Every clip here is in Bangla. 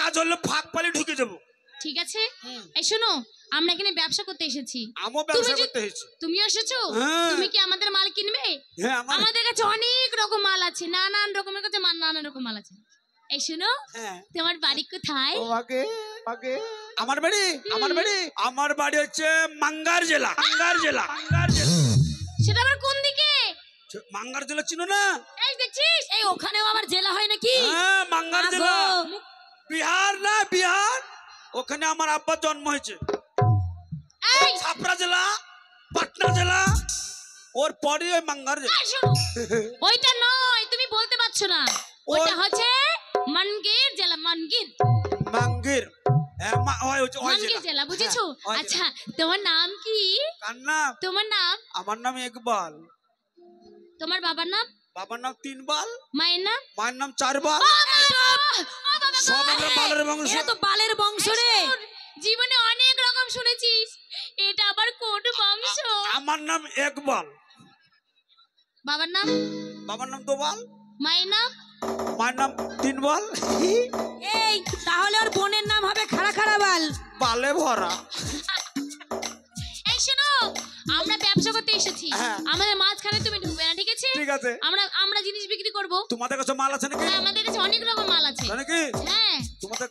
কাজ হলে ফাঁক পালে ঢুকে যাবো। ঠিক আছে, এই শোনো, আমরা এখানে ব্যবসা করতে এসেছি। আমিও ব্যবসা করতে এসেছি। তুমি এসেছো? তুমি কি আমাদের মাল কিনবে? আমাদের কাছে অনেক রকম মাল আছে, নানান রকমের কাছে নানান রকম মাল আছে। এই শোনো, তোমার বাড়ি কোথায়? আমার বাড়ি হচ্ছে মাঙ্গার জেলা। সেটা আবার কোন দিকে? মাঙ্গার জেলা চিনো না? এই দেখছিস, এই ওখানেও আবার জেলা হয় নাকি? হ্যাঁ, মাঙ্গার জেলা বিহার না, বিহার। ওখানে আমার আব্বার জন্ম হয়েছে। এই ছাপড়া জেলা, পাটনা জেলা, ওর পরে ওই মাঙ্গার জেলা। ওইটা নয়, তুমি বলতে পারছো না। ওটা হচ্ছে মানগির জেলা। মানগির জেলা, বুঝেছো? আচ্ছা, তোমার নাম কি? তোমার নাম? আমার নাম ইকবাল। তোমার বাবার নাম? বাবার নাম 3 বাল। মায়ের নাম? মায়ের নাম 4 বাল। সব আমরা বালের বংশ। এটা তো বালের বংশ রে। জীবনে অনেক রকম শুনেছিস, এটা আবার কোন বংশ? আমার নাম ইকবাল। বাবার নাম? বাবার নাম 2 বাল। মায়ের নাম? মায়ের নাম 3 বাল। এই তাহলে ওর বোনের নাম হবে খাড়া খাড়া বাল। বালে ভরা। এই শোনো, আমরা ব্যবসা করতে এসেছি, আমাদের মাঝখানে তুমি ঢুকবে না, ঠিক আছে? ঠিক আছে। আমরা জিনিস বিক্রি করব। তোমাদের কাছে মাল আছে নাকি? হ্যাঁ, আমাদের কাছে অনেক রকম মাল আছে। নাকি? হ্যাঁ, তোমাদের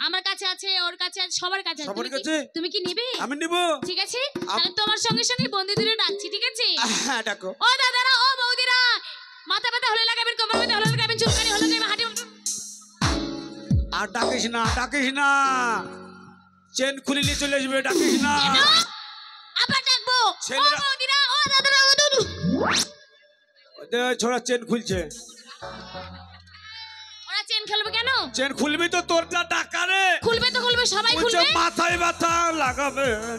আমার কাছে আছে, ওর কাছে আছে, সবার কাছে আছে। সবার কাছে? তুমি কি নেবে? আমি নিব। ঠিক আছে, তাহলে তোমার সঙ্গে সঙ্গে বন্ধুদের ডাকছি, ঠিক আছে? হ্যাঁ, ডাকো। ও দাদারা, ও বৌদিরা, মাথা ব্যথা হলে লাগাবেন, কোমর ব্যথা হলে লাগাবেন, চুলকানি হলে লাগাবেন, হাঁটু। আর ডাকিস না, চেন খুলে নিয়ে চলে আসবে। ডাকিস না। আবার ডাকবো। ও বৌদিরা, ও দাদারা, ও দুদু। ছোড়া চেন খুলছে। ওরা চেন খুলবে কেন? চেন খুলবি তো, তোর যা টাকা রে। খুলবে তো খুলবে, সবাই খুলবে। মাথায় ব্যথা লাগাবেন,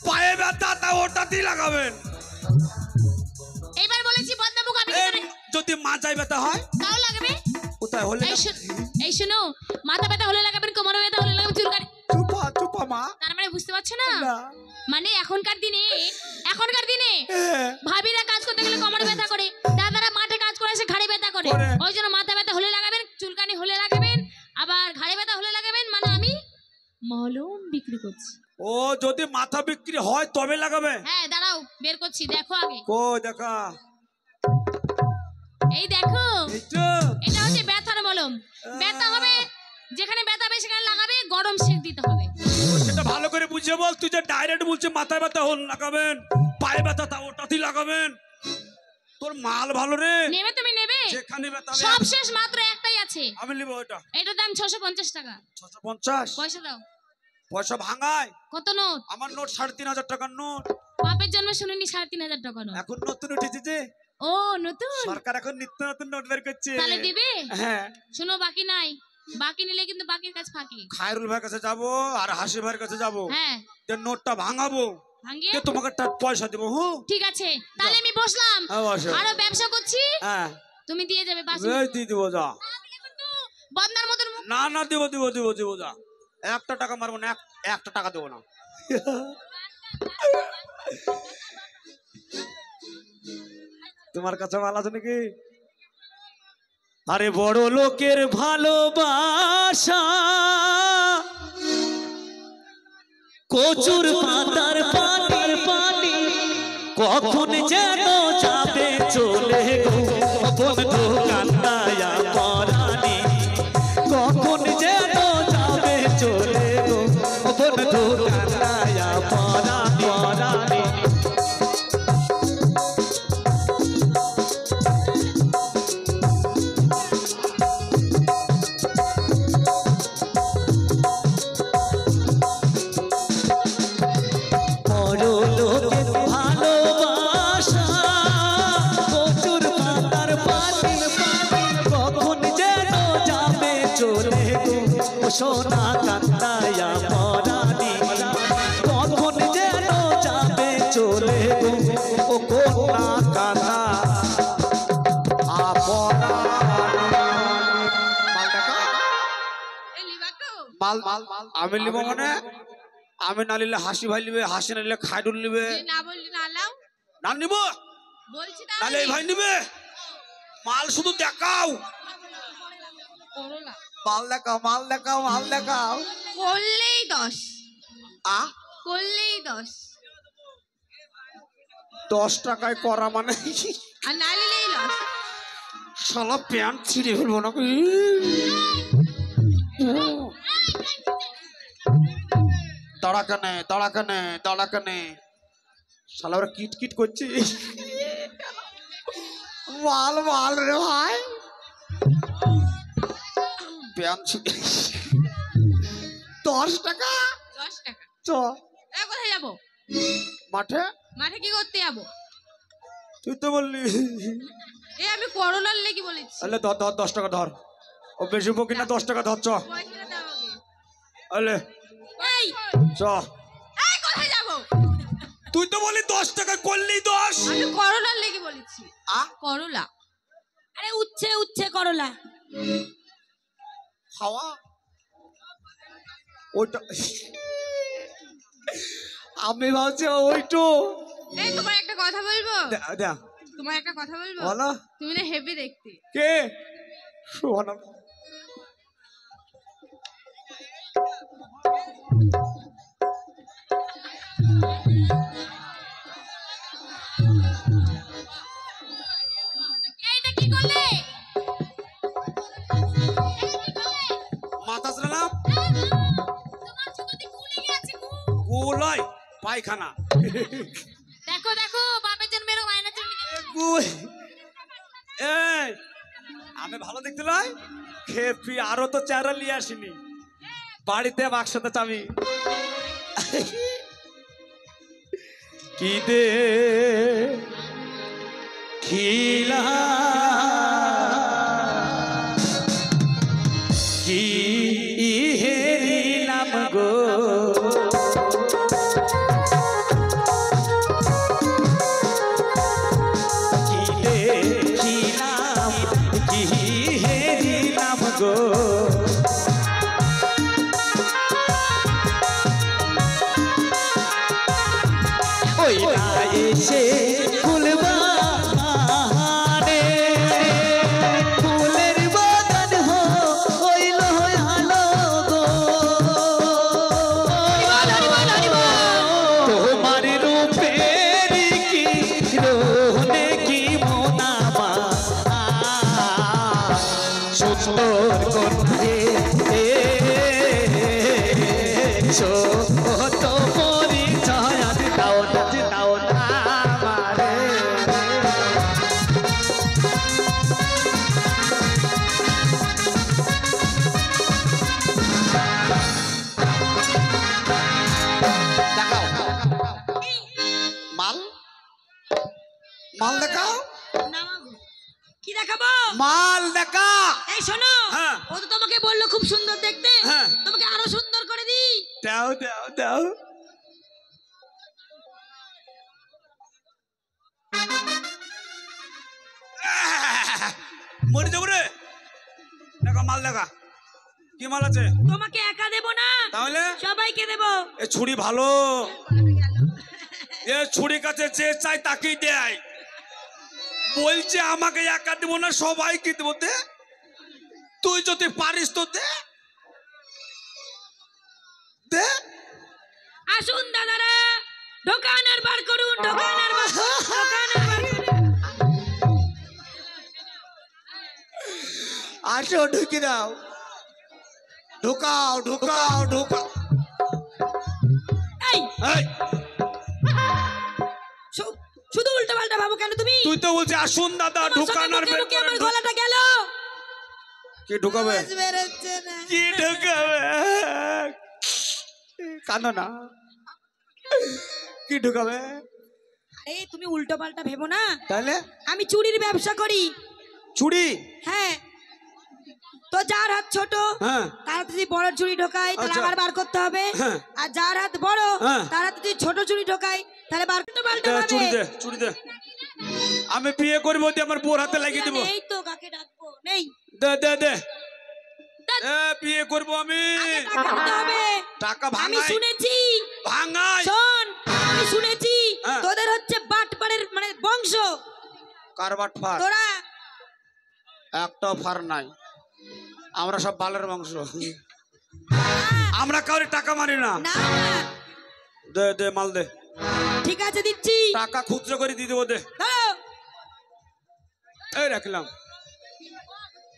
পায়ে ব্যথা তা ওটাতেই লাগাবেন। এইবার বলেছি বদনামুখ আমি। যদি মাথায় ব্যথা হয় তাও লাগবে। কোথায় হলে? এই শোনো, মাথা ব্যথা হলে লাগাবেন, কোমরে ব্যথা হলে লাগাবেন, চুলকানি। চুপা মা। তার মানে বুঝতে পারছো না? মানে এখনকার দিনে ভাবিরা কাজ করতে গেলে কোমরে ব্যথা করে, দাদারা মাঠে কাজ করে এসে ঘাড়ে ব্যথা করে। ওই জন্য মাথা ব্যথা হলে লাগাবেন, চুলকানি হলে লাগাবেন, আবার ঘাড়ে ব্যথা হলে লাগাবেন। মানে আমি মলম বিক্রি করছি। ও, যদি মাথা বিক্রি হয় তবে লাগাবে? হ্যাঁ, দাঁড়াও, বের করছি, দেখো আগে। দেখা। এই দেখো, এটা হচ্ছে ব্যথার মলম। ব্যথা হবে যেখানে ব্যথা হবে সেখানে লাগাবে, গরম সেক দিতে হবে। সেটা ভালো করে বুঝিয়ে বল। তুই যে ডাইরেক্ট বলছিস মাথায় ব্যথা হল লাগাবেন, পায়ে ব্যথা তা ওটাতেই লাগাবেন। তোর মাল ভালো রে। নেবে? তুমি নেবে? যেখানে ব্যথা সব শেষ, মাত্র একটাই আছে। আমি নিব ওটা। এটার দাম 650 টাকা। 650? পয়সা দাও। পয়সা ভাঙায়? কত নোট? আমার নোট 3500 টাকার নোট। বাপের জন্মে শুনিনি 3500 টাকা নোট। এখন নতুন উঠেছে যে। ও, নতুন সরকার এখন নিত্য নতুন নোট বের করছে। তাহলে দিবে? হ্যাঁ। শোনো, বাকি নাই, বাকি নিলে কিন্তু বাকির কাছে ফাঁকি। খায়রুল ভাইয়ের কাছে যাব আর হাসি ভাইয়ের কাছে যাব। হ্যাঁ, যে নোটটা ভাঙাবো, ভাঙিয়ে তোমাকে পয়সা দেবো। ঠিক আছে, তাহলে আমি বসলাম, আরো ব্যবসা করছি। হ্যাঁ, তুমি দিয়ে যাবে। দিয়ে দিব। যা, বদনার মতন। না দিব যা। 1 টাকা মারবো না, 1 টাকা দেবো না। তোমার কাছে মাল আছে নাকি? আরে বড় লোকের ভালোবাসা কচুর পাতার পানি, কখন যেন যাবে চলে গো বন্ধু কান্দায়া পরানি, কখন যেন যাবে চলে গো বন্ধু কান্দায়া পরানি। সোনা কান্দায়া পরানি, কখন যেন যাবে চলে গো ও কোনা কানা আমি নিব। মানে আমি না নিলে হাসি ভাই নিবে, হাসি না নিলে খায়রুল নিবে। না নিব নাহলে এই ভাই নিবে। মাল শুধু দেখাও। ও করলা মাল দেখাও, মাল দেখাও, মাল দেখাও। করলেই 10 আ করলেই 10 10 টাকায় করা মানে আর না নিলেই লস। শালা প্যান্ট ছিঁড়ে ফেলবো নাকি? দাঁড়া কানে, দাঁড়া কানে, দাঁড়া কানে। শালা ওরা কিট কিট করছে। মাল মাল রে ভাই, প্যান্ট ছিঁড়ে 10 টাকা। 10 টাকা। চ কোথায় যাবো? মাঠে। মাঠে কি করতে যাবো? তুই তো বললি। আমি করলার লেগে বলেছি। আলে ধর ধর 10 টাকা ধর। ও বেশি বকি না, 10 টাকা ধর। চ পয়সাটা দাও আগে। আলে এই চ। কোথায় যাবো? তুই তো বলি 10 টাকা করলেই 10। আমি করলার লেগে বলেছি। করলা। আরে উচ্ছে উচ্ছে করলা। খাওয়া ওইটা আমি ভাবছি ওইটো। এই তোমার একটা কথা বলবো? দে তোমার একটা কথা বলবো? বলো। তুমি না হেভি দেখতে। কে? শোনা। এইটা কি করলে? মাথা চালাম তোমার চুকোতে গুলে গেছে গু। গোলাই পায়খানা। দেখো দেখো বাপের জন্মের মাইনা চলে এই আমি ভালো দেখতে লাই খেপি, আরো তো চেহারা নিয়ে আসিনি। বাড়িতে বাক্সতে চাবি কি দে খিলা কি হেরিলাম গো গো ওই এসে ফুলবানে ফুলের বাগান হইল আলো গো তোমার রূপের কি রোনে কি মোনামা সুন্দর করে তো পরিচয় দাও দাও আমারে। দেখাও মাল, মাল দেখাও। কি দেখাবো? মাল দেখা। এই শোনো, হ্যাঁ। ও তো তোমাকে বললো খুব সুন্দর দেখতে। হ্যাঁ। তোমাকে আরো সুন্দর করে দিই। দাও দাও দাও মরে যাবো রে। দেখা মাল দেখা, কি মাল আছে? তোমাকে একা দেবো না, তাহলে সবাইকে দেবো। এ ছুরি ভালো, এ ছুরি কাছে যে চাই তাকেই দেয়। বলছে আমাকে একা দেবো না, সবাইকে দেবো। দে তুই যদি পারিস তো দে দে। আসুন দাদারা, দোকান আর বার করুন, দোকান আর বার করুন, দোকান আর বার করুন। আসো ঢুকি দাও, ঢুকাও ঢুকাও ঢুকাও। এই এই, শুধু উল্টো পাল্টা ভাবো কেন তুমি? তুই তো বলছিস আসুন দাদা তোমার ঢুকান সঙ্গে আর মুখে বের মুখে করেন। আমার গলাটা গেল। কি ঢুকাবে? বেরোচ্ছে না। কি ঢুকাবে? কাঁদো না, কি ঢুকাবে? আরে তুমি উল্টো পাল্টা ভেবো না। তাহলে আমি চুরির ব্যবসা করি। চুড়ি। হ্যাঁ, তো যার হাত ছোট হ্যাঁ তার হাতে যদি বড় চুরি ঢোকায় তাহলে আচ্ছা। আবার বার করতে হবে। হ্যাঁ। আর যার হাত বড় হ্যাঁ। তার হাতে যদি ছোট চুরি ঢোকায় তাহলে বার করতে পাল্টা দে, চুড়ি দে চুড়ি দে। আমি বিয়ে করবো দিয়ে আমার বোর হাতে লাগিয়ে দেবো। এই তো কাকে ডাকবো? নেই, দে দে দে। এ বিয়ে করবো আমি। আগে টাকা দিতে হবে। টাকা আমি ভাঙাই শুনেছি, ভাঙাই। শোন, আমি শুনেছি হ্যাঁ। তোদের হচ্ছে বাটপাড়ের মানে বংশ। কারবাট ফার তোরা একটা ফার নাই। আমরা সব বালের মাংস। আমরা কাউরে টাকা মারি না। না না দে দে মাল দে, ঠিক আছে দিচ্ছি টাকা খুচরো করে দিয়ে দেবো, দে। দাও। এই রাখলাম,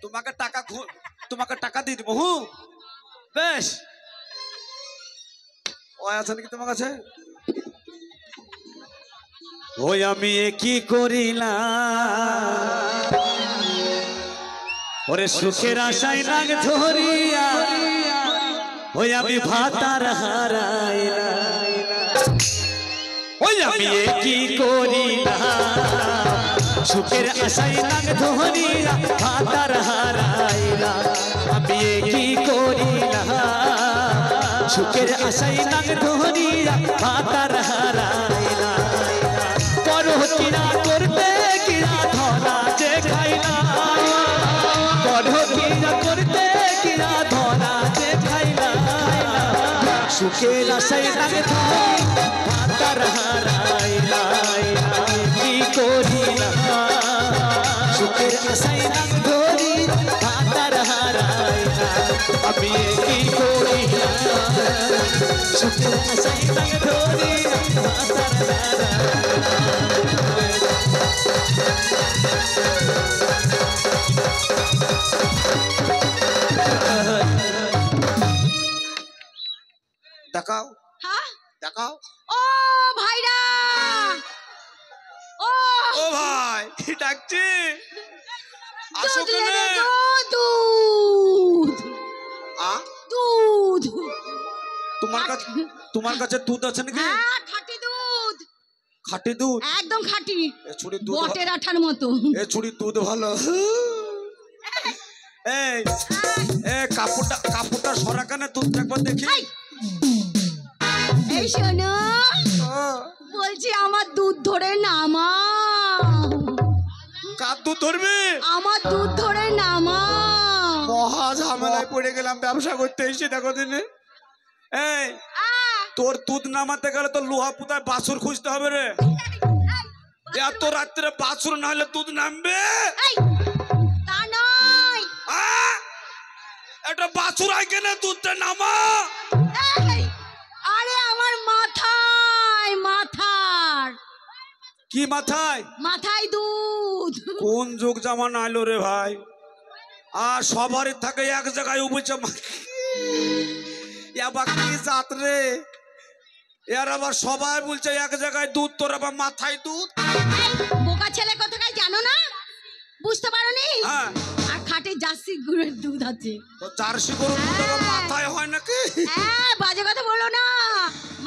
তোমাকে টাকা দিয়ে দেবো। হুঁ, বেশ। ওই আছে নাকি তোমার কাছে? ওই আমি এ কি করিলাম, ওরে সুখের আশায় রাগ ধরিয়া, ওই আমি ভাতার হারাইলাম। ওই আমি এ কি করিলাম, সুখের আশায় রাগ ধরিয়া ভাতার হারাইলাম। আমি এ কি করিলাম, সুখের আশায় রাগ ধরিয়া ভাতার হারাইলাম। পরকিরা করতে কিরা ধরা যে খাইলাম, পরকিরা করতে কিরা ধরা যে খাইলাম। সুখের আশায় রাগ ধরিয়া ভাতার হারাইলাম। কি করিলাম, সুখের আশায় রাগ ধরিয়া ভাতার হারাইলাম। আমি কি করিলাম, সুখের আশায় রাগ ধরিয়া ভাতার দেখাও হ্যাঁ দেখাও। ও ভাইরা ও ও ভাই ডাকছি, আসো দুধ কেনে? এনে দাও, দুধ আ দুধ তোমার কাছে দুধ আছে নাকি? হ্যাঁ খাঁটি দুধ, খাঁটি দুধ? একদম খাঁটি, এ ছুরির দুধ বটের আঠার মতো। এ ছুরির দুধ ভালো। এই এ কাপড়টা সরা কানে দুধ একবার দেখি। এই, এই শোনো, বলছি আমার দুধ ধরে নামা, কার দুধ ধরবে? আমার দুধ ধরে নামা। মহা ঝামেলায় পড়ে গেলাম ব্যবসা করতে এসে, দেখো দিনে। এই তোর দুধ নামাতে গেলে তো লোহা পুতায় বাছুর খুঁজতে হবে রে। এত রাত্রে বাছুর না হলে দুধ নামবে? এই, তা নয়, একটা বাছুর আই কেনে দুধটা নামা। এই, আরে আমার মাথায়, মাথার কি মাথায়? মাথায় দুধ। কোন যুগ জামানা আইলো রে ভাই, আর সবারই থাকে এক জায়গায় উঠেছে। এবার কি জাত রে, এর আবার সবাই বলছে এক জায়গায় দুধ, তোর আবার মাথায় দুধ। এই, বোকা ছেলে কোথাকার জানো না, বুঝতে পারোনি? হ্যাঁ, আর খাঁটি জার্সি গুড়ের দুধ আছে। তো জার্সি গরুর দুধ আবার মাথায় হয় নাকি? হ্যাঁ, বাজে কথা বলো না,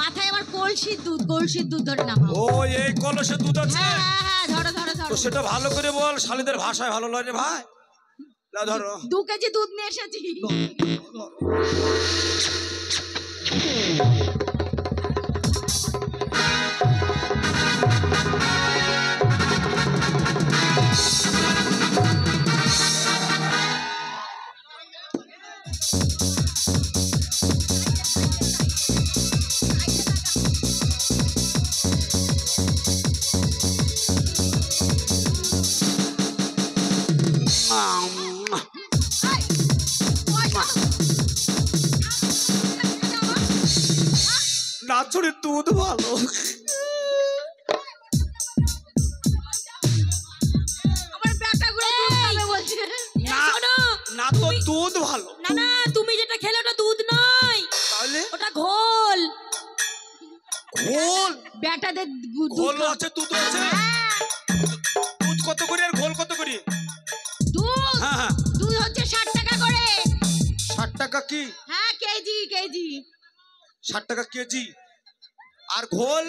মাথায় আমার কলসির দুধ, কলসির দুধ ধরে নামাও। ও এই কলসে দুধ আছে? হ্যাঁ হ্যাঁ হ্যাঁ, ধরো ধরো তো ধরো। সেটা ভালো করে বল, শালীদের ভাষায় ভালো লাগে রে ভাই। না ধরো। 2 কেজি দুধ নিয়ে এসেছি। নাচুরির দুধ ভালো। আমার ব্যাটাগুলো দুধ খাবে বলছে। না না, তো দুধ ভালো। না না, তুমি যেটা খেলে ওটা দুধ নয়, তাহলে ওটা ঘোল। ঘোল? ব্যাটাদের দুধ ঘোল খাও। আছে, দুধ আছে। হ্যাঁ, দুধ কত করে আর ঘোল কত করে? দুধ হ্যাঁ হ্যাঁ, দুধ হচ্ছে 60 টাকা করে। 60 টাকা কি? হ্যাঁ, কেজি কেজি। 60 টাকা কেজি। আর ঘোল?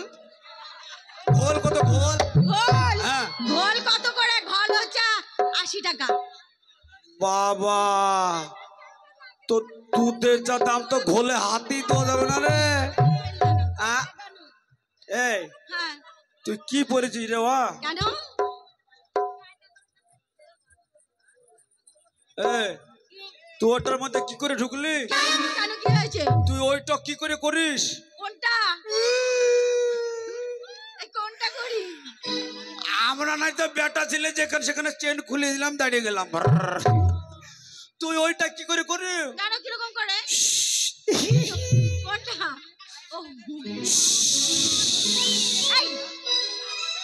ঘোল কত ঘোল? ঘোল হ্যাঁ। ঘোল কত করে? ঘোল হচ্ছে 80 টাকা। বাবা, তো দুধের যা দাম, তো ঘোলে হাতই তো যাবে না রে। এই হ্যাঁ, তুই কি পরেছিস রে? ওয়া কেন? এই তুই ওটার মধ্যে কি করে ঢুকলি? কেন কি হয়েছে? তুই ওইটা কি করে করিস? কোনটা? এই কোনটা করি? আমরা নাই তো বেটা ছিলে, যেখানে সেখানে চেন খুলে দিলাম, দাঁড়িয়ে গেলাম। তুই ওইটা কি করে করে? জানো কিরকম করে? কোনটা? ও এই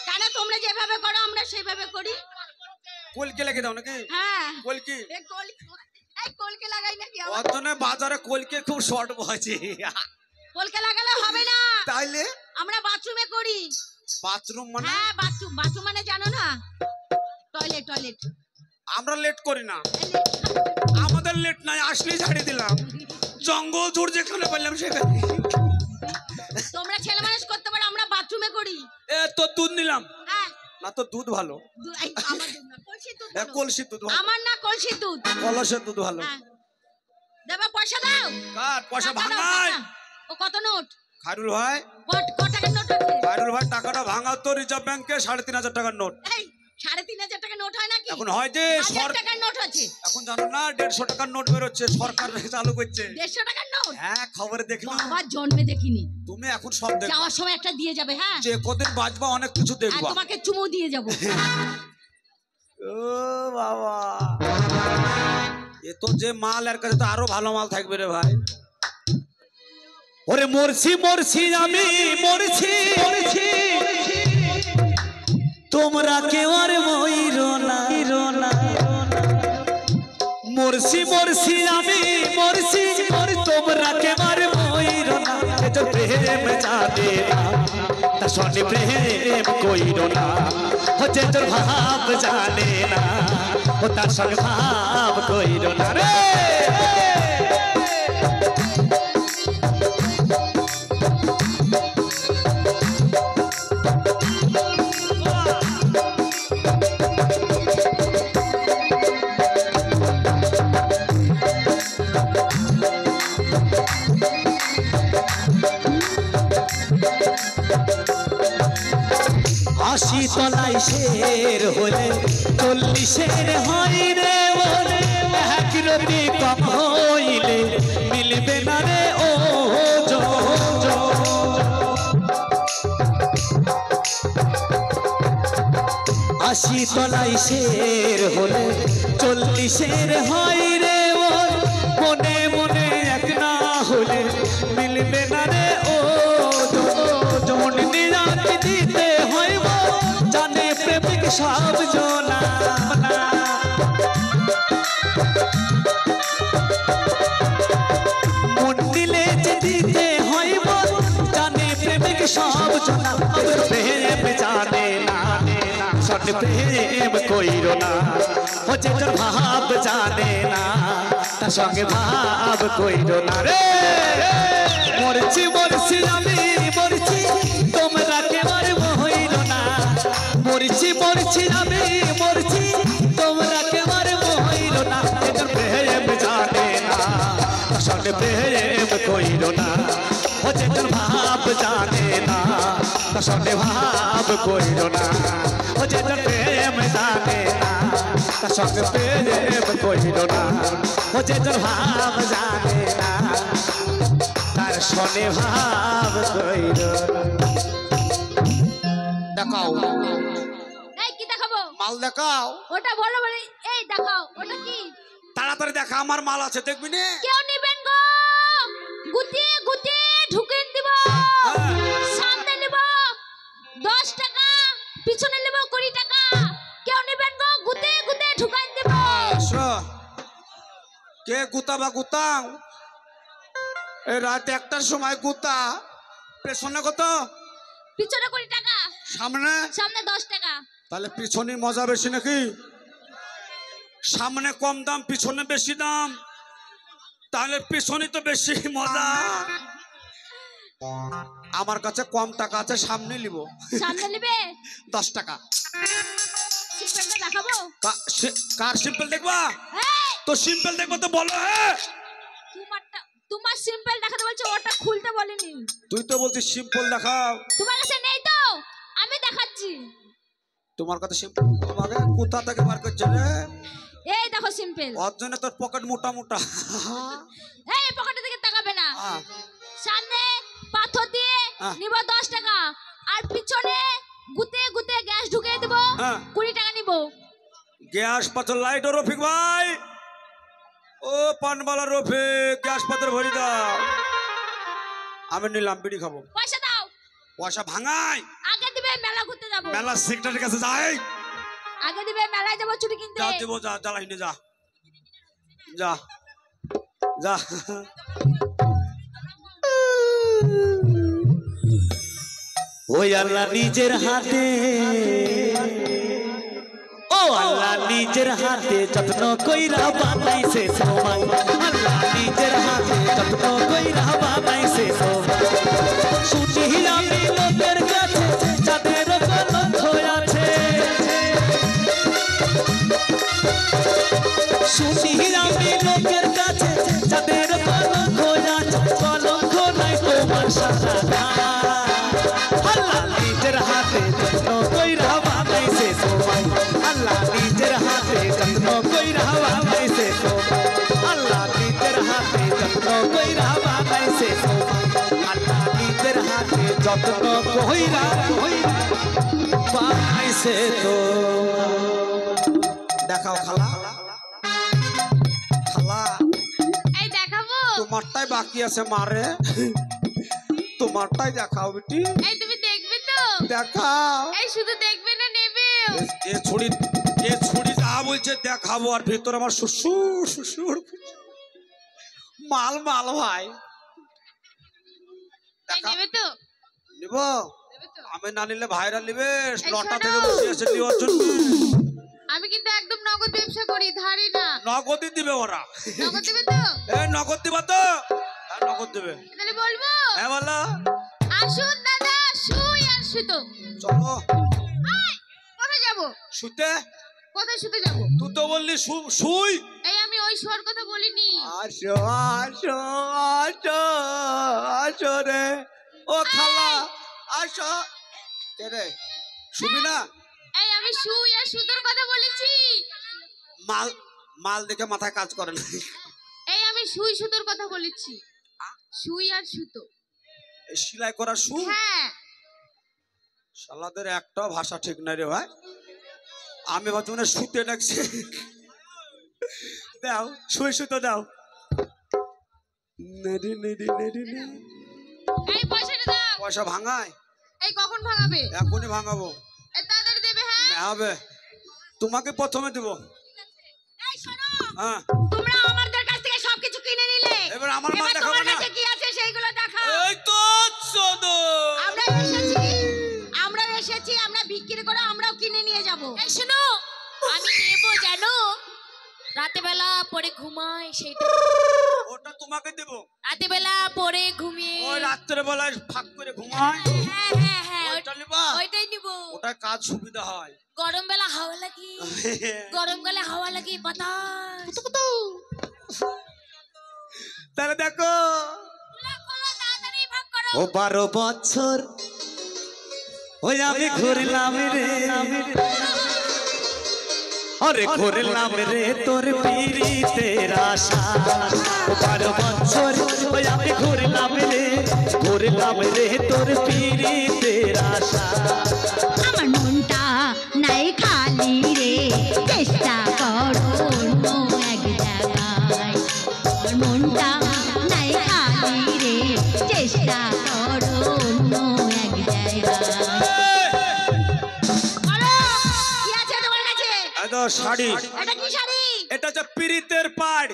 কেন তোমরা যেভাবে করো আমরা সেভাবে করি। কলকে লাগিয়ে দাও নাকি? হ্যাঁ কলকি এই কলকে লাগাই নাকি? অতনে বাজারে কলকে খুব শর্ট বসে। কলকে লাগালে হবে না, তাইলে আমরা বাথরুমে করি। বাথরুম মানে? হ্যাঁ বাথরুম মানে জানো না? টয়লেট। আমরা লেট করি না, আমাদের লেট নাই, আসলেই ঝাড়ি দিলাম। জঙ্গল ঝুড় যেখানে পারলাম সেখানে। তোমরা ছেলে মানুষ করতে পারো, আমরা বাথরুমে করি। এ তো দুধ নিলাম হ্যাঁ না, তো দুধ ভালো। এই আমার দুধ না, কলসির দুধ বলো। কলসির দুধ ভালো, আমার না কলসির দুধ। কলসের দুধ ভালো। হ্যাঁ দেবা পয়সা দাও। কার পয়সা টাকা দাও, ভাঙাই? টাকা। ও কত নোট? খায়রুল ভাই, ক টাকার নোট আছে? খায়রুল ভাই টাকাটা ভাঙাও তো রিজার্ভ ব্যাংকে 3,500 টাকার নোট। এই 3,500 টাকার নোট হয় নাকি? এখন হয় যে 1000 টাকার নোট আছে। এখন জানো না 150 টাকার নোট বেরোচ্ছে, সরকার চালু করছে। 150 টাকার নোট? হ্যাঁ খবরে দেখলাম। বাবা জন্মে দেখিনি। তুমি এখন সব দেখবা, যাওয়ার সময় একটা দিয়ে যাবে। হ্যাঁ যে কদিন বাঁচবা অনেক কিছু আর দেখবা। তোমাকে চুমু দিয়ে যাব। ও বাবা, এ তো যে মাল এর কাছে তো আরো ভালো মাল থাকবে রে ভাই। ওরে মরছি আমি মরছি, তোমরা কেউ আর মইরো না। মরছি আমি মরছি, তোমরা কেউ আর মইরো না। এতো প্রেম জানে না, তা সনে প্রেম কইরো না। হচ্ছে তোর ভাব জানে না, ও তার সঙ্গে ভাব কইরো না রে। আশি তলাই শের হলে 40-এর হয় রে বলে, এক রতি কম হইলে মিলবে না রে ও আশি তলাই শের হলে 40-এর হয় রে বল, মনে মনে এক না হলে মিলবে না রে ও মন নিরাতি দিতে হইব জানে প্রেমিক সব জনা। মন দিলে যে দিতে হইব জানে প্রেমিক সব জনা। প্রেম জানে না, সৎ প্রেম কইরো না। ও যে তোর ভাব জানে না, তার সঙ্গে ভাব কইরো না রে। মরছি আমি মরছি, তোমরা কেবার মইরো না। মরছি আমি মরছি, তোমরা কেবার মইরো না। তোর প্রেম জানে না, তার সঙ্গে প্রেম কইরো না। ও যে তোর ভাব জানে না, তার সঙ্গে ভাব কইরো না। ও যে তোর প্রেম জানে না, তার সঙ্গে প্রেম কইরো না। ও যে তোর ভাব জানে না, তার সঙ্গে ভাব কইরো না। দেখাও এই কি দেখাবো? মাল দেখাও, ওটা বলো বলে। এই দেখাও, ওটা কি? তাড়াতাড়ি দেখা, আমার মাল আছে দেখবি না। কেউ নেবেন গো? গুতিয়ে ঢুকিয়ে দিব। সামনে নেব 10 টাকা, পিছনে নেব 20 টাকা। কেউ নেবেন গো? গুতিয়ে ঢুকাই দিব। কে গুতা বা গুতাও? এই রাত 1টার সময় গুতা, পেছনে কত? পিছনে 20 টাকা, সামনে 10 টাকা। তাহলে পিছনে মজা বেশি নাকি? সামনে কম দাম, পিছনে বেশি দাম, তাহলে পিছনে তো বেশি মজা। আমার কাছে কম টাকা আছে, সামনে নিব। সামনে নেবে 10 টাকা। সিম্পলটা দেখাবো? কার সিম্পল দেখবা? এই তো সিম্পল দেখবো তো বলো। হ্যাঁ তোমার সিম্পল দেখাতে বলছো, ওটা খুলতে বলিনি। তুই তো বলছিস সিম্পল দেখাও। তোমার কাছে নেই তো, আমি দেখাচ্ছি। তোমার কাছে সিম্পল তোমাকে কোথা থেকে বার করছে রে? এই দেখো সিম্পল। ওর জন্য তোর পকেট মোটা মোটা। এই পকেটে থেকে তাকাবে না। সামনে পাথর দিয়ে নিব 10 টাকা, আর পিছনে গুতে গ্যাস ঢুকিয়ে দেব 20 টাকা নিব। গ্যাস পাথর লাইট ও রফিক ভাই ও পানবালা রফে গ্যাস পাত্র ভরি দাও। আমি নিলাম, বিড়ি খাবো। পয়সা দাও। পয়সা ভাঙাই। আগে দিবে, মেলা ঘুরতে যাবো। মেলা সেক্রেটারির কাছে যাই। আগে দিবে, মেলায় যাবো চুড়ি কিনতে। যা দেবো, যা জ্বালাইনি, যা যা যা। ওই আল্লাহ নিজের হাতে, ও আল্লাহ নিজের হাতে যত্ন কইরা বানাইছে সময়, আল্লাহ নিজের হাতে যত্ন কইরা বানাইছে সময়। শুনি আমি লোকের কাছে যাদের কলঙ্ক আছে, শুনি আমি লোকের কাছে যাদের কলঙ্ক আছে, কলঙ্ক নাই তোমার সারা। আল্লাহ নিজের হাতে যত্ন কইরা বানাইছে সময়, আল্লাহ নিজের হাতে যত্ন কইরা বানাইছে সময়, আল্লাহ নিজের হাতে যত্ন কইরা বানাইছে সময়, আল্লাহ নিজের হাতে যত্ন কইরা বানাইছে তো। দেখাও খালা, খালা এই দেখাবো। তোমারটাই বাকি আছে মারে, তোমারটাই দেখাও বেটি। এই তুমি দেখবে তো? দেখাও। এই শুধু দেখবে না নেবে? এ ছুরি যা বলছে দেখাবো, আর ভেতর আমার শ্বশুর শ্বশুর মাল মাল ভাই। এই নেবে তো? নিব, আমি না নিলে ভাইরা নিবে। নটা থেকে বসে আছে নেওয়ার জন্য। আমি কিন্তু একদম নগদ ব্যবসা করি, ধারি না। নগদই দিবে ওরা। নগদ দিবে তো? নগদ দিবা তো? হ্যাঁ নগদ দেবে। তাহলে বলবো? হ্যাঁ বলো। আসুন দাদা, শুই আর শুতো। চলো। আয়, কোথায় যাবো? শুতে? কোথায় শুতে যাবো? তুই তো বললি শুই। এই আমি ওই শোয়ার কথা বলিনি। আসো আসো আসো আসো রে, ও খালা আসো। কে রে, শুবি না? এই আমি শুই আর শুতোর কথা বলেছি। মাল মাল দেখে মাথায় কাজ করে না। এই আমি শুই শুতোর কথা বলেছি। শুই আর শুতো। এই সেলাই করা শু? হ্যাঁ। শালাদের একটা ভাষা ঠিক নাই রে ভাই। আমি ভাবছি মানে শুতে ডাকছে। দাও শুই শুতো দাও। নেড়ি নেড়ি নেড়ি নেড়ি। এই পয়সাটা দাও। পয়সা ভাঙায়? এই কখন ভাঙাবে? এখনই ভাঙাবো। এই তাড়াতাড়ি দেবে। হ্যাঁ না হবে, তোমাকে প্রথমে দেব। এই শোনো, হ্যাঁ তোমরা আমাদের কাছ থেকে সবকিছু কিনে নিলে, এবার আমার মাল এবার দেখাবো তোমার না? কাছে কি আছে সেইগুলো দেখাও। এই তো চোদো। আমরা এসেছি, আমরা বিক্রি করে আমরাও কিনে নিয়ে যাব। এই শোনো, আমি নেব জানো, রাতে বেলা পরে ঘুমাই, সেইটা ওটা তোমাকে দেব। রাতে বেলা পরে ঘুমিয়ে। ওই রাত্রে বেলায় ফাঁক করে ঘুমায়। হ্যাঁ হ্যাঁ হ্যাঁ, ওইটা নিবা? ওইটাই নিব। ওটা কাজ সুবিধা হয়। গরম বেলা হাওয়া লাগি, গরম গেলে হাওয়া লাগি বাতাস। তাহলে দেখো, তাড়াতাড়ি ভাগ করো। ও 12 বছর ওই আমি ঘুরলাম রে, আরে ঘুরলাম রে তোর পিরিতের আশা। ও 12 বছর ওই আমি ঘুরলাম রে তোর পিরিতের আশা। আমার মনটা নাই খালি রে, চেষ্টা করো অন্য এক জায়গায়। আমার মনটা নাই খালি রে, চেষ্টা করো অন্য এক জায়গায়। বলো, কি আছে তোমার কাছে? এটা শাড়ি। এটা কি শাড়ি? এটা হচ্ছে পিরিতের পাড়।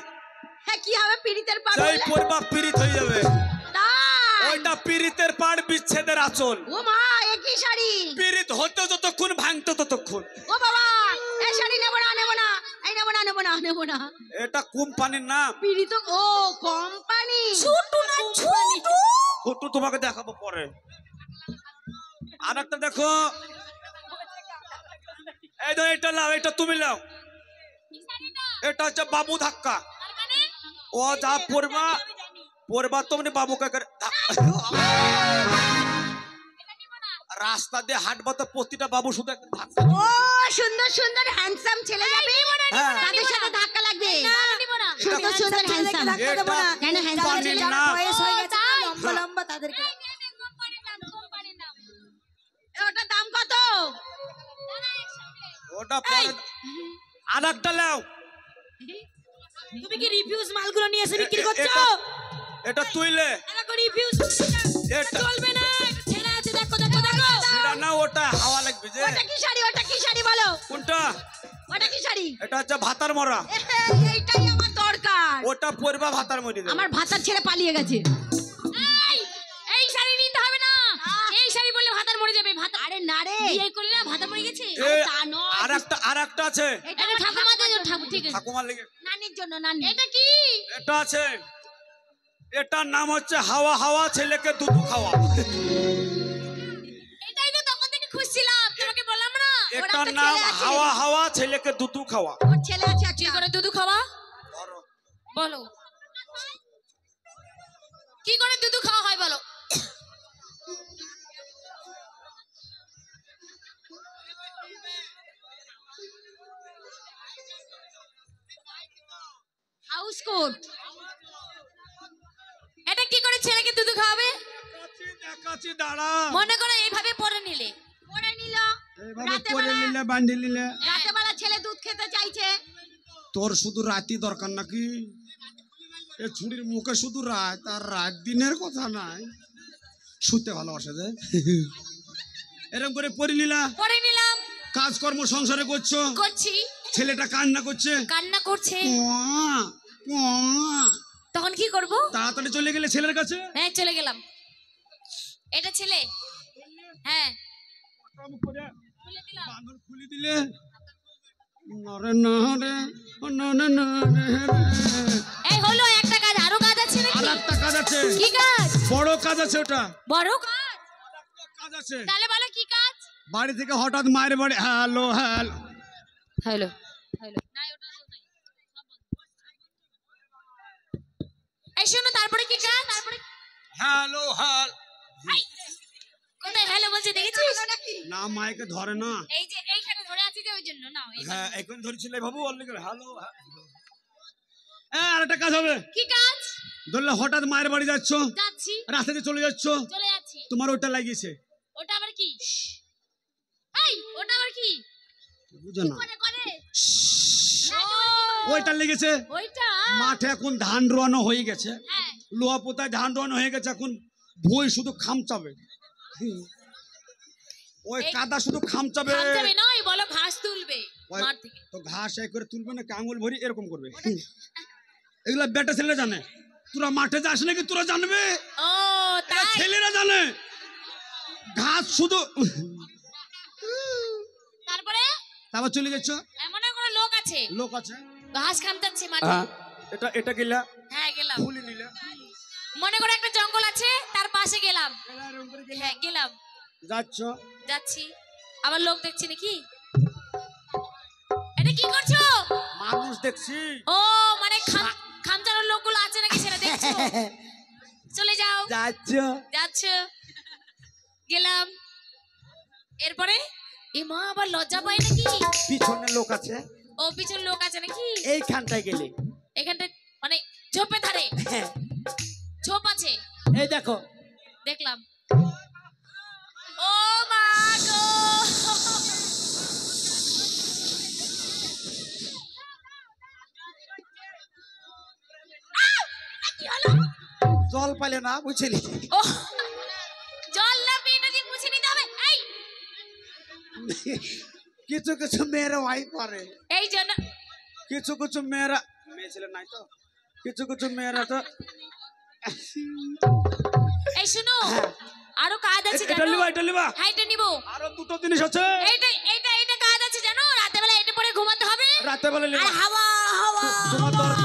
হ্যাঁ, কি হবে পিরিতের পাড় যাই বলে? পরবা পিরিত হয়ে যাবে। তাই? ওইটা পিরিতের পাড়, বিচ্ছেদের আঁচল। ও মা, এ কি শাড়ি? পিরিত হতে যতক্ষণ ভাঙতো ততক্ষণ। ও বাবা, এই শাড়ি নেব না, নেব না, এই নেব না, নেব না, নেব না। এটা কোম্পানির নাম। পিরিত, ও কোম্পানি। ছোটু না ছোটু। ফটো তোমাকে দেখাবো পরে। আর একটা দেখো, এই ধর এটা নাও, এটা তুমি নাও। এটা হচ্ছে বাবু ধাক্কা। ও যা পড়বা তুমি বাবুকে রাস্তা দিয়ে হাঁটবা তো প্রতিটা বাবু শুধু একটা ধাক্কা। ও সুন্দর সুন্দর হ্যান্ডসাম ছেলে যাবে, হ্যাঁ। তাদের সাথে ধাক্কা লাগবে। সুন্দর সুন্দর হ্যান্ডসাম। এটা কেন হ্যান্ডসাম ছেলে? কোম্পানির নাম। লম্বা লম্বা তাদেরকে। ওটার দাম কত? ওটা পরে আর একটা নাও। তুমি কি রিফিউজ মালগুলো নিয়ে এসে বিক্রি করছো? এটা তুইলে দেখো রিফিউজ এটা চলবে না। ছেলে আছে দেখো দেখো দেখো। এটা না ওটা হাওয়া লাগবে যে ওটা কি শাড়ি, ওটা কি শাড়ি বলো? কোনটা? ওটা কি শাড়ি? এটা হচ্ছে ভাতার মরা। এইটাই আমার দরকার। ওটা পরবা ভাতার মরি দেবে। আমার ভাতার ছেড়ে পালিয়ে গেছে। এই এই শাড়ি নিতে হবে না, এই শাড়ি বললে ভাতার মরে যাবে। ভাতা আরে না রে, বিয়ে করলে না ভাতা মরে গেছে। এ, তা নয়। আরেকটা আছে এটা ঠাকুমাদের জন্য, ঠাকুর ঠিক আছে। ঠাকুমার লেগে। নানির জন্য, নানি। এটা কি? এটা আছে, এটার নাম হচ্ছে হাওয়া হাওয়া ছেলেকে দুধ খাওয়া। এটাই তো তখন থেকে খুঁজছিলাম, তোমাকে বললাম না। এটার নাম হাওয়া হাওয়া ছেলেকে দুধ খাওয়া। ওর ছেলে আছে কি একটা। করে দুধু খাওয়া বলো? কি করে দুধু খাওয়া হয় বলো? House coat. এটা কি করে ছেলেকে দুধু খাওয়াবে? দেখাচ্ছি দাঁড়া। মনে করো এইভাবে পরে নিলে, পরে নিল, এইভাবে রাতে পরে বেলা- নিলে বাঁধি নিলে। রাতে বেলা ছেলে দুধ খেতে চাইছে। তোর শুধু রাতি দরকার নাকি? এ ছুরির মুখে শুধু রাত, আর রাত দিনের কথা নাই। শুতে ভালোবাসে যে এরকম করে পরে নিলা, পরে নিলাম, কাজকর্ম সংসারে করছো, করছি, ছেলেটা কান্না করছে, কান্না করছে, কোয়া, কোয়া। তখন কি করব? তাড়াতাড়ি চলে গেলে ছেলের কাছে। হ্যাঁ চলে গেলাম। এটা ছেলে, হ্যাঁ খুলে দিলাম। বাঁধন খুলে দিলে নরে নরে নরে নরে। এই হলো একটা কাজ, আরো কাজ আছে আর নাকি? একটা কাজ আছে, কি কাজ? বড় কাজ আছে। ওটা বড় কাজ? কাজ আছে। তাহলে বলো কি কাজ? বাড়ি থেকে হঠাৎ মায়ের বাড়ি হ্যালো হ্যালো হ্যালো হ্যালো, নাই ওটা নাই, সব বন্ধ। এই শোনো, তারপরে কি কাজ? তারপরে হ্যালো হ্যালো। কোথায় হ্যালো বলছে দেখেছিস? না মাইকে ধরে না। এই যে এইখানে ধরে আছি যে ওই জন্য না। হ্যাঁ এখন ধরেছিল বাবু অন্য করে হ্যালো। আর একটা কাজ হবে। কি কাজ? ধরলে হঠাৎ মায়ের বাড়ি যাচ্ছ, যাচ্ছি, রাস্তাতে চলে যাচ্ছ, চলে যাচ্ছি। তোমার ওটা লাগিয়েছে। ওটা আবার কি? এই ওটা আবার কি বুঝো না, করে করে? ওইটা লেগেছে। ওইটা মাঠে এখন ধান রোয়ানো হয়ে গেছে, হ্যাঁ, লোহা পোতায় ধান রোয়ানো হয়ে গেছে। এখন বই শুধু খামচাবে, ওই এই- কাদা শুধু খামচাবে। খাম যাবে নয়, বলো ঘাস তুলবে ওই- মাঠ থেকে। তো ঘাস এক করে তুলবে না, আঙুল ভরি এরকম করবে। এগুলা বেটা ছেলে জানে। তোরা মাঠে যাস নাকি তোরা জানবে? ও এরা তাই? ছেলেরা জানে। ঘাস শুধু তারপরে তারপর চলে যাচ্ছ, এমন কোনো লোক আছে লোক আছে। ঘাস খামতাচ্ছে মাঠে। এটা গেলা হ্যাঁ গেলাম। খুলে নিলে, মনে করো একটা জঙ্গল আছে, তার পাশে গেলাম। হ্যাঁ গেলাম, যাচ্ছ, যাচ্ছি, আবার লোক দেখছি নাকি? এটা কি করছো? মানুষ দেখছি। ও মানে খামচানোর লোকগুলো আছে নাকি সেটা দেখছো? চলে যাও। যাচ্ছ, যাচ্ছ, গেলাম। এরপরে এ মা আবার লজ্জা পায় নাকি? পিছনে লোক আছে, ও পিছনে লোক আছে নাকি? এইখানটায় গেলে এখানটা মানে ঝোপে ধারে হ্যাঁ, ঝোপ আছে, এই দেখো দেখলাম। ও মা গো, জল পাইলে না বুঝলি। ও জল না পেটে দিয়ে মুছে নিতে হবে। এই কিছু কিছু মেয়েরা ওয়াই করে, এই জন্য কিছু কিছু মেয়েরা, মেয়ে ছেলে নাই তো, কিছু কিছু মেয়েরা তো। এই শুনো, আরো কাজ আছে এটা জানো? লিবা, এটা লিবা। হ্যাঁ এটা নিবো। আরো দুটো জিনিস আছে। এইটা এইটা এইটা কাজ আছে জানো? রাতে বেলা এটা পরে ঘুমাতে হবে। রাতে বেলা আর লিবা। হাওয়া হাওয়া তোমার দরকার